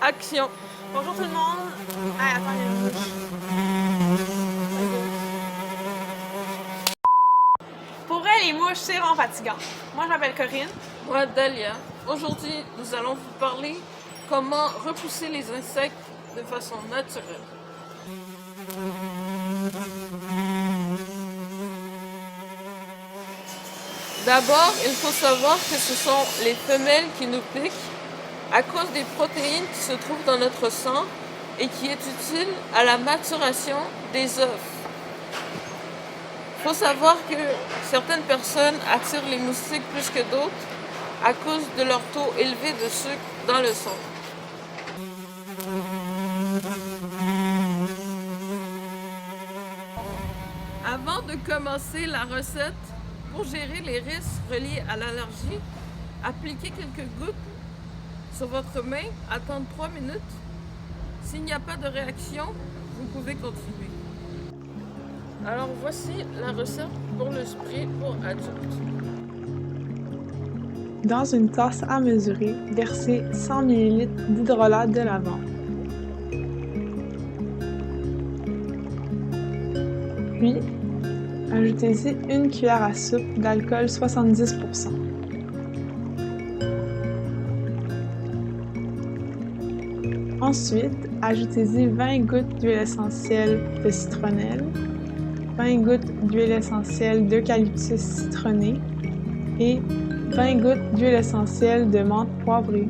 Action. Bonjour tout le monde. Ah, attends, il y a une mouche. Pour vrai, les mouches, c'est vraiment fatigant. Moi, je m'appelle Corinne. Moi, Dalia. Aujourd'hui, nous allons vous parler comment repousser les insectes de façon naturelle. D'abord, il faut savoir que ce sont les femelles qui nous piquent à cause des protéines qui se trouvent dans notre sang et qui est utile à la maturation des œufs. Il faut savoir que certaines personnes attirent les moustiques plus que d'autres à cause de leur taux élevé de sucre dans le sang. Avant de commencer la recette, pour gérer les risques reliés à l'allergie, appliquez quelques gouttes sur votre main, attendre 3 minutes. S'il n'y a pas de réaction, vous pouvez continuer. Alors voici la recette pour le spray pour adultes. Dans une tasse à mesurer, versez 100 ml d'hydrolat de lavande. Puis, ajoutez-y une cuillère à soupe d'alcool 70%. Ensuite, ajoutez-y 20 gouttes d'huile essentielle de citronnelle, 20 gouttes d'huile essentielle d'eucalyptus citronné et 20 gouttes d'huile essentielle de menthe poivrée.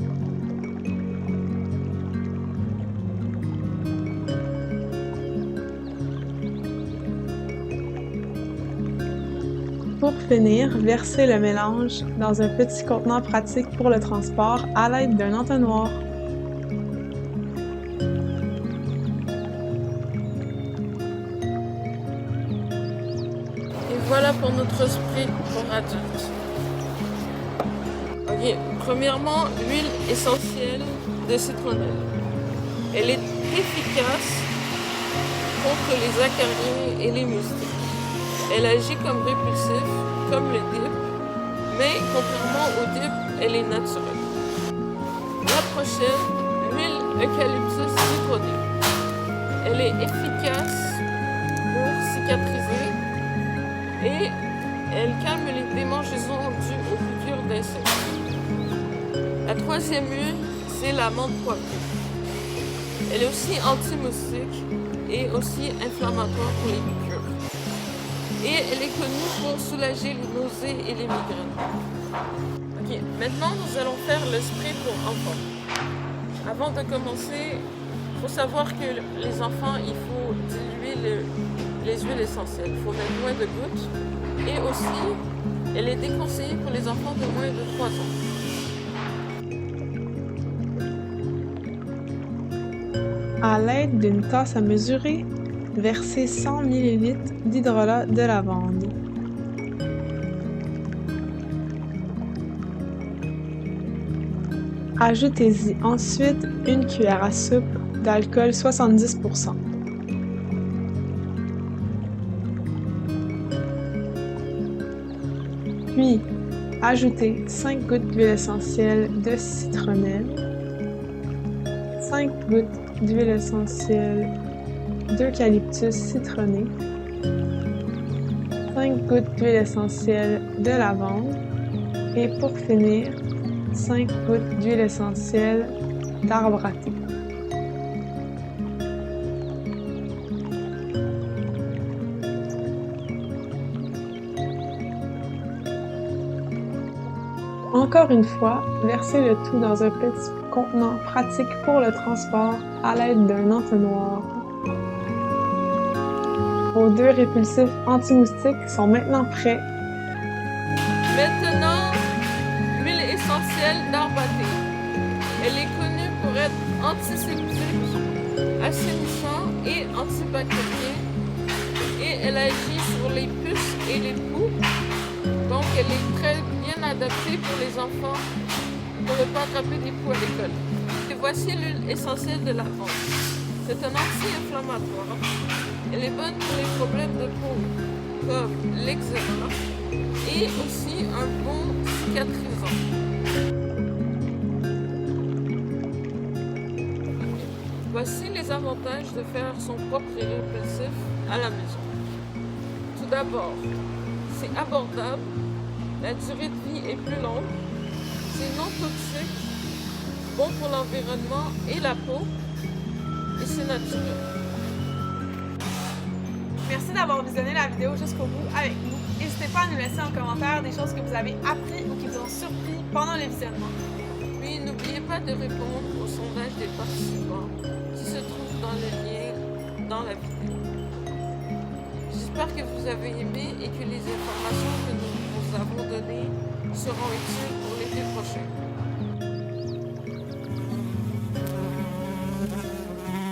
Pour finir, versez le mélange dans un petit contenant pratique pour le transport à l'aide d'un entonnoir. Et voilà pour notre spray pour adultes. Ok, premièrement, l'huile essentielle de citronnelle. Elle est efficace contre les acariens et les moustiques. Elle agit comme répulsif, comme le dip, mais contrairement au dip, elle est naturelle. La prochaine, l'huile eucalyptus citronnée. Elle est efficace pour cicatriser et elle calme les démangeaisons dues aux piqûres d'insectes. La troisième huile, c'est la menthe poivrée. Elle est aussi anti-moustique et aussi inflammatoire pour les piqûres. Et elle est connue pour soulager les nausées et les migraines. Ok, maintenant nous allons faire le spray pour enfants. Avant de commencer, il faut savoir que les enfants, il faut diluer les huiles essentielles. Il faut mettre moins de gouttes. Et aussi, elle est déconseillée pour les enfants de moins de 3 ans. À l'aide d'une tasse à mesurer, versez 100 ml d'hydrolat de lavande. Ajoutez-y ensuite une cuillère à soupe d'alcool 70%. Puis, ajoutez 5 gouttes d'huile essentielle de citronnelle, 5 gouttes d'huile essentielle d'eucalyptus citronné, 5 gouttes d'huile essentielle de lavande et pour finir, 5 gouttes d'huile essentielle d'arbre à thé. Encore une fois, versez le tout dans un petit contenant pratique pour le transport à l'aide d'un entonnoir. Vos 2 répulsifs anti-moustiques sont maintenant prêts. Maintenant, l'huile essentielle d'arbre à thé. Elle est connue pour être antiseptique, assainissant et antibactérien. Et elle agit sur les puces et les poux. Donc elle est très bien adaptée pour les enfants pour ne pas attraper des poux à l'école. Et voici l'huile essentielle de lavande. C'est un anti-inflammatoire. Elle est bonne pour les problèmes de peau comme l'eczéma et aussi un bon cicatrisant. Voici les avantages de faire son propre riz répulsif à la maison. Tout d'abord, c'est abordable, la durée de vie est plus longue, c'est non toxique, bon pour l'environnement et la peau, et c'est naturel. Merci d'avoir visionné la vidéo jusqu'au bout avec nous. N'hésitez pas à nous laisser en commentaire des choses que vous avez appris ou qui vous ont surpris pendant le visionnement. Puis n'oubliez pas de répondre au sondage des participants qui se trouve dans le lien dans la vidéo. J'espère que vous avez aimé et que les informations que nous vous avons données seront utiles pour l'été prochain.